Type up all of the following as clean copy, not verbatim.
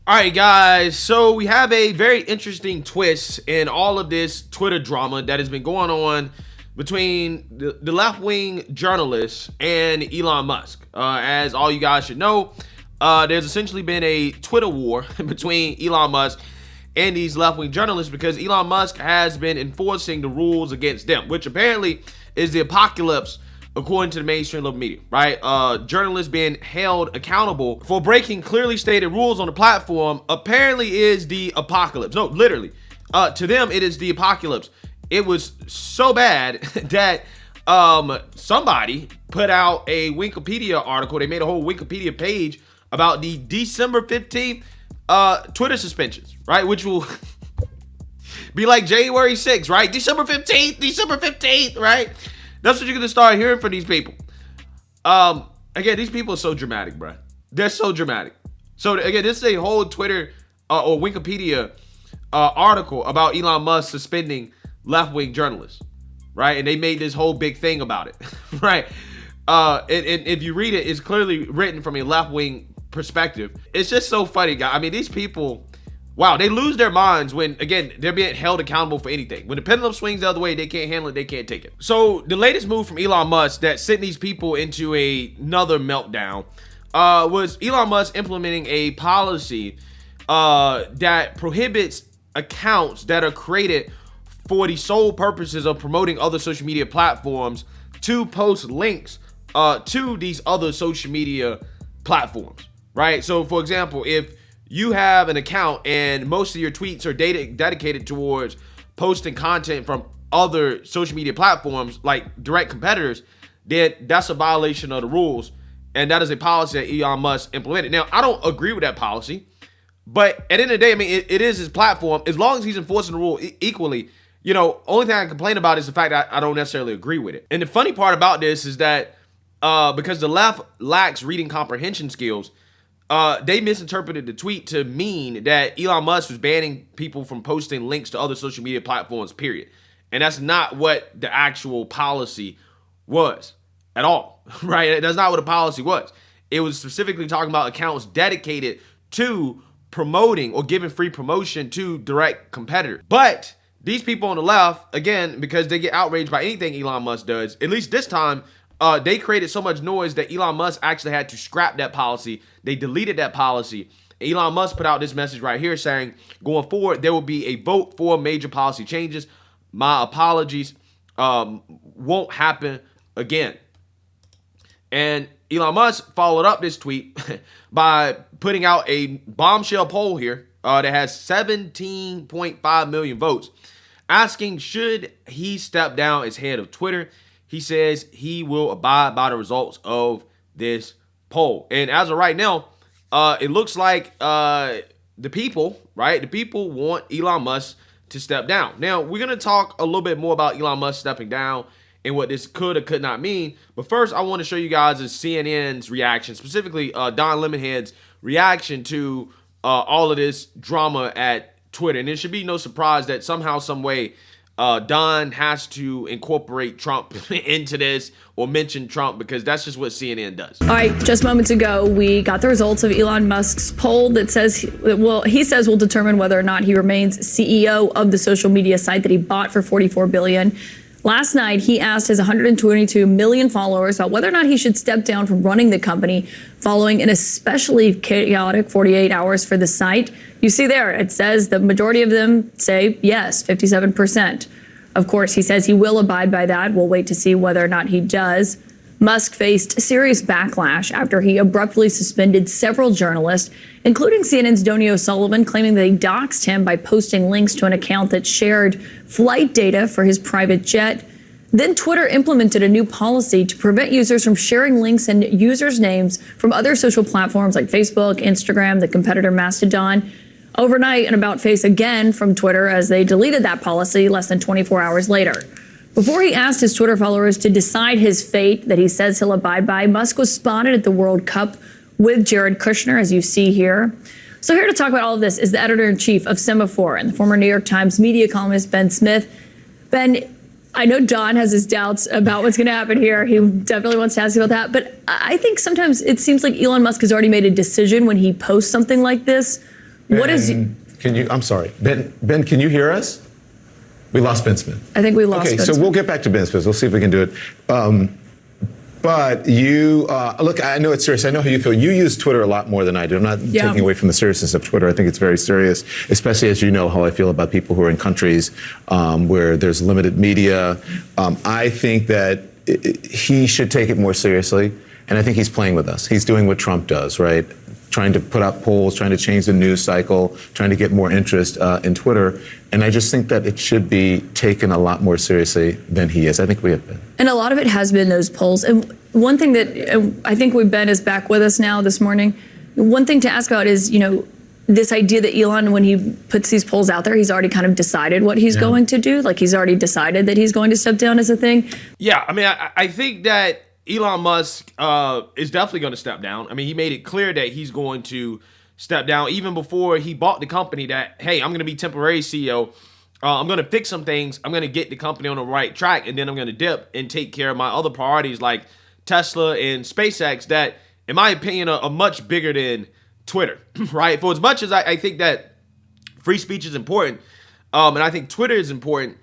All right, guys, so we have a very interesting twist in all of this Twitter drama that has been going on between the left-wing journalists and Elon Musk. As all you guys should know, there's essentially been a Twitter war between Elon Musk and these left-wing journalists because Elon Musk has been enforcing the rules against them, which apparently is the apocalypse according to the mainstream liberal media, right? Journalists being held accountable for breaking clearly stated rules on the platform apparently is the apocalypse. No, literally. To them, it is the apocalypse. It was so bad that somebody put out a Wikipedia article. They made a whole Wikipedia page about the December 15th Twitter suspensions, right? Which will be like January 6th, right? December 15th, right? That's what you're gonna start hearing from these people. Again, these people are so dramatic, bro. They're so dramatic. So again, this is a whole Twitter or Wikipedia article about Elon Musk suspending left-wing journalists, right? And they made this whole big thing about it, right? And if you read it, it's clearly written from a left-wing perspective. It's just so funny, guys. I mean, these people, wow, they lose their minds when, again, they're being held accountable for anything. When the pendulum swings the other way, they can't handle it, they can't take it. So the latest move from Elon Musk that sent these people into another meltdown was Elon Musk implementing a policy that prohibits accounts that are created for the sole purposes of promoting other social media platforms to post links to these other social media platforms, right? So for example, if you have an account and most of your tweets are dedicated towards posting content from other social media platforms like direct competitors, then that's a violation of the rules. And that is a policy that Elon Musk implemented. Now, I don't agree with that policy, but at the end of the day, I mean, it is his platform. As long as he's enforcing the rule equally, only thing I complain about is the fact that I don't necessarily agree with it. And the funny part about this is that because the left lacks reading comprehension skills, they misinterpreted the tweet to mean that Elon Musk was banning people from posting links to other social media platforms, period. And that's not what the actual policy was at all, right? That's not what the policy was. It was specifically talking about accounts dedicated to promoting or giving free promotion to direct competitors. But these people on the left, again, because they get outraged by anything Elon Musk does, at least this time, they created so much noise that Elon Musk actually had to scrap that policy. They deleted that policy. Elon Musk put out this message right here saying, going forward, there will be a vote for major policy changes. My apologies. Won't happen again. And Elon Musk followed up this tweet by putting out a bombshell poll here that has 17.5 million votes, asking should he step down as head of Twitter. He says he will abide by the results of this poll. And as of right now, it looks like the people, right? The people want Elon Musk to step down. Now, we're going to talk a little bit more about Elon Musk stepping down and what this could or could not mean. But first, I want to show you guys CNN's reaction, specifically Don Lemonhead's reaction to all of this drama at Twitter. And it should be no surprise that somehow, some way, Don has to incorporate Trump into this or mention Trump because that's just what CNN does. All right, just moments ago, we got the results of Elon Musk's poll that says, he says will determine whether or not he remains CEO of the social media site that he bought for $44 billion. Last night, he asked his 122 million followers about whether or not he should step down from running the company following an especially chaotic 48 hours for the site. You see there, it says the majority of them say yes, 57%. Of course, he says he will abide by that. We'll wait to see whether or not he does. Musk faced serious backlash after he abruptly suspended several journalists, including CNN's Donny O'Sullivan, claiming they doxed him by posting links to an account that shared flight data for his private jet. Then Twitter implemented a new policy to prevent users from sharing links and users' names from other social platforms like Facebook, Instagram, the competitor Mastodon. Overnight, an about face again from Twitter as they deleted that policy less than 24 hours later. Before he asked his Twitter followers to decide his fate that he says he'll abide by, Musk was spotted at the World Cup with Jared Kushner, as you see here. So here to talk about all of this is the editor-in-chief of Semaphore and the former New York Times media columnist Ben Smith. Ben, I know Don has his doubts about what's going to happen here. He definitely wants to ask you about that. But I think sometimes it seems like Elon Musk has already made a decision when he posts something like this. What is? Can you? I'm sorry, Ben. Ben, can you hear us? We lost Ben Smith. I think we lost. Okay, Ben so Smith. we'll get back to Ben Smith. We'll see if we can do it. But you, look, I know it's serious. I know how you feel. You use Twitter a lot more than I do. I'm not taking away from the seriousness of Twitter. I think it's very serious, especially as you know how I feel about people who are in countries where there's limited media. I think that he should take it more seriously, and I think he's playing with us. He's doing what Trump does, right? Trying to put out polls, trying to change the news cycle, trying to get more interest in Twitter. And I just think that it should be taken a lot more seriously than he is. I think we have been. And a lot of it has been those polls. And one thing that I think Ben is back with us now this morning. One thing to ask about is, this idea that Elon, when he puts these polls out there, he's already kind of decided what he's going to do. Like he's already decided that he's going to step down as a thing. Yeah, I mean, I think that Elon Musk is definitely going to step down. I mean, he made it clear that he's going to step down even before he bought the company that, hey, I'm going to be temporary CEO. I'm going to fix some things. I'm going to get the company on the right track, and then I'm going to dip and take care of my other priorities like Tesla and SpaceX that, in my opinion, are much bigger than Twitter, right? For as much as I think that free speech is important, and I think Twitter is important,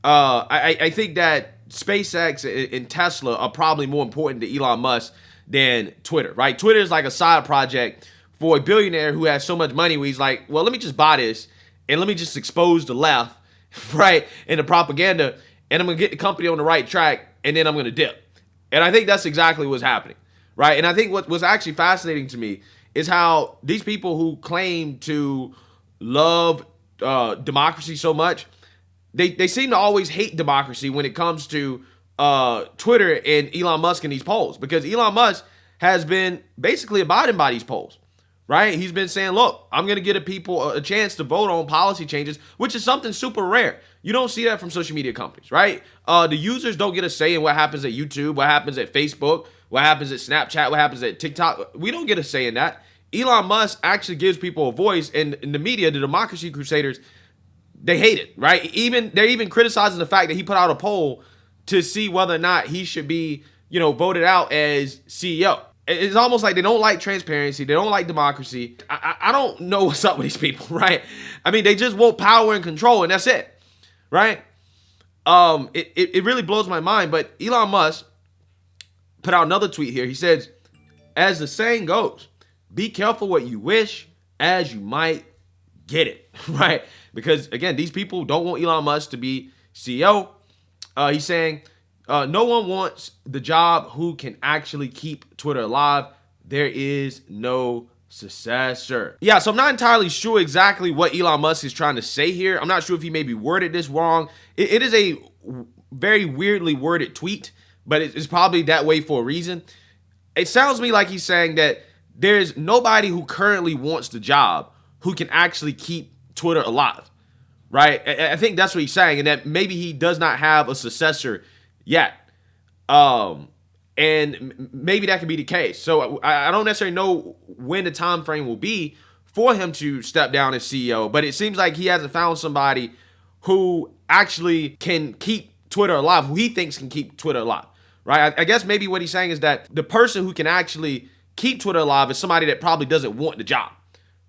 I think that SpaceX and Tesla are probably more important to Elon Musk than Twitter, right? Twitter is like a side project for a billionaire who has so much money where he's like, well, let me just buy this and let me just expose the left, right, and the propaganda, and I'm going to get the company on the right track, and then I'm going to dip. And I think that's exactly what's happening, right? And I think what was actually fascinating to me is how these people who claim to love democracy so much, they seem to always hate democracy when it comes to Twitter and Elon Musk in these polls, because Elon Musk has been basically abiding by these polls, right? He's been saying, look, I'm going to give people a chance to vote on policy changes, which is something super rare. You don't see that from social media companies, right? The users don't get a say in what happens at YouTube, what happens at Facebook, what happens at Snapchat, what happens at TikTok. We don't get a say in that. Elon Musk actually gives people a voice, and in the media, the democracy crusaders, they hate it, right? They're even criticizing the fact that he put out a poll to see whether or not he should be, voted out as CEO. It's almost like they don't like transparency. They don't like democracy. I don't know what's up with these people, right? I mean, they just want power and control, and that's it, right? It really blows my mind. But Elon Musk put out another tweet here. He says, as the saying goes, be careful what you wish, as you might get it, right? Because, again, these people don't want Elon Musk to be CEO. He's saying, no one wants the job who can actually keep Twitter alive. There is no successor. Yeah, so I'm not entirely sure exactly what Elon Musk is trying to say here. I'm not sure if he maybe worded this wrong. It is a very weirdly worded tweet, but it's probably that way for a reason. It sounds to me like he's saying that there's nobody who currently wants the job who can actually keep Twitter alive, right? I think that's what he's saying, and that maybe he does not have a successor yet. And maybe that could be the case. So I don't necessarily know when the time frame will be for him to step down as CEO, but it seems like he hasn't found somebody who actually can keep Twitter alive, who he thinks can keep Twitter alive, right? I guess maybe what he's saying is that the person who can actually keep Twitter alive is somebody that probably doesn't want the job,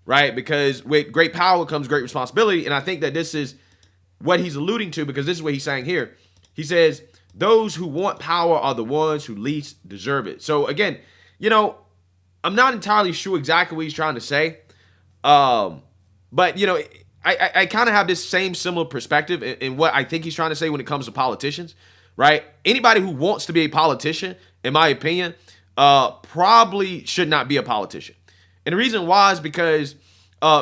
right? Because with great power comes great responsibility. And I think that this is what he's alluding to, because this is what he's saying here. He says, those who want power are the ones who least deserve it. So again, I'm not entirely sure exactly what he's trying to say. But I kind of have this similar perspective in what I think he's trying to say when it comes to politicians, right? Anybody who wants to be a politician, in my opinion, probably should not be a politician. And the reason why is because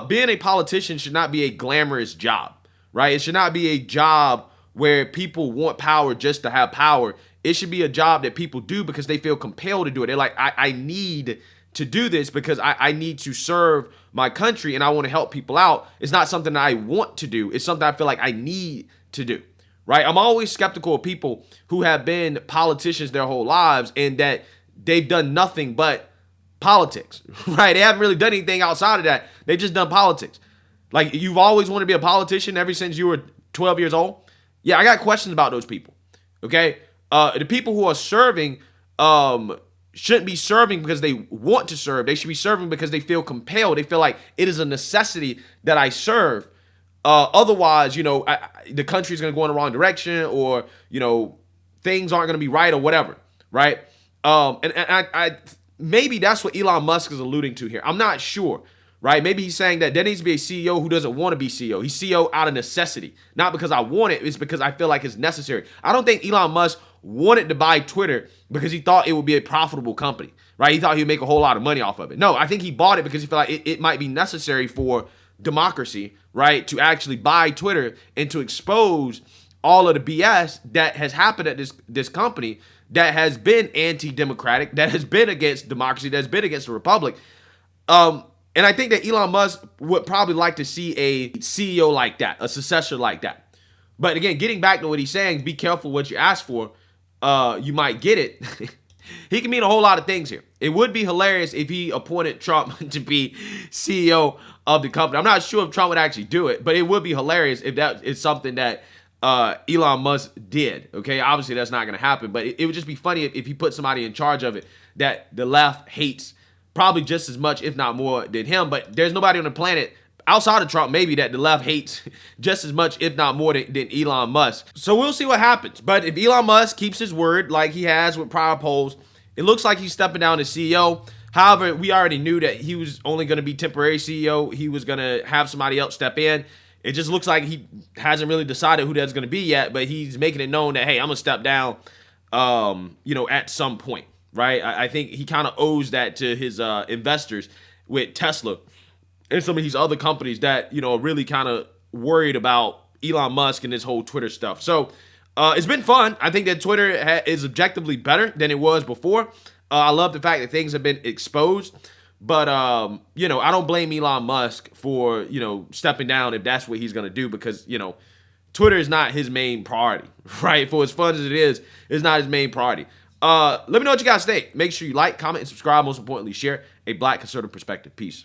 being a politician should not be a glamorous job, right? It should not be a job where people want power just to have power. It should be a job that people do because they feel compelled to do it. They're like, I need to do this because I need to serve my country and I want to help people out. It's not something that I want to do. It's something I feel like I need to do, right? I'm always skeptical of people who have been politicians their whole lives and that they've done nothing but politics, right? They haven't really done anything outside of that. They've just done politics. Like, you've always wanted to be a politician ever since you were 12 years old. Yeah, I got questions about those people, okay? The people who are serving shouldn't be serving because they want to serve. They should be serving because they feel compelled. They feel like it is a necessity that I serve. Otherwise, the country's going to go in the wrong direction, or, things aren't going to be right, or whatever, right? And I maybe that's what Elon Musk is alluding to here. I'm not sure, right? Maybe he's saying that there needs to be a CEO who doesn't want to be CEO. He's CEO out of necessity, not because I want it. It's because I feel like it's necessary. I don't think Elon Musk wanted to buy Twitter because he thought it would be a profitable company, right? He thought he would make a whole lot of money off of it. No, I think he bought it because he felt like it might be necessary for democracy, right? To actually buy Twitter and to expose all of the BS that has happened at this company that has been anti-democratic, that has been against democracy, that has been against the republic. And I think that Elon Musk would probably like to see a CEO like that, a successor like that. But again, getting back to what he's saying, be careful what you ask for. You might get it. He can mean a whole lot of things here. It would be hilarious if he appointed Trump to be CEO of the company. I'm not sure if Trump would actually do it, but it would be hilarious if that is something that Elon Musk did. Okay, obviously that's not going to happen, but it would just be funny if he put somebody in charge of it that the left hates probably just as much, if not more, than him. But there's nobody on the planet outside of Trump, maybe, that the left hates just as much, if not more, than Elon Musk. So we'll see what happens. But if Elon Musk keeps his word like he has with prior polls, it looks like he's stepping down as CEO. However, we already knew that he was only going to be temporary CEO. He was going to have somebody else step in. It just looks like he hasn't really decided who that's going to be yet, but he's making it known that, hey, I'm going to step down, at some point, right? I think he kind of owes that to his investors with Tesla and some of these other companies that, are really kind of worried about Elon Musk and this whole Twitter stuff. So it's been fun. I think that Twitter is objectively better than it was before. I love the fact that things have been exposed. But, I don't blame Elon Musk for, stepping down if that's what he's going to do, because, Twitter is not his main priority, right? For as fun as it is, it's not his main priority. Let me know what you guys think. Make sure you like, comment, and subscribe. Most importantly, share a Black conservative perspective. Peace.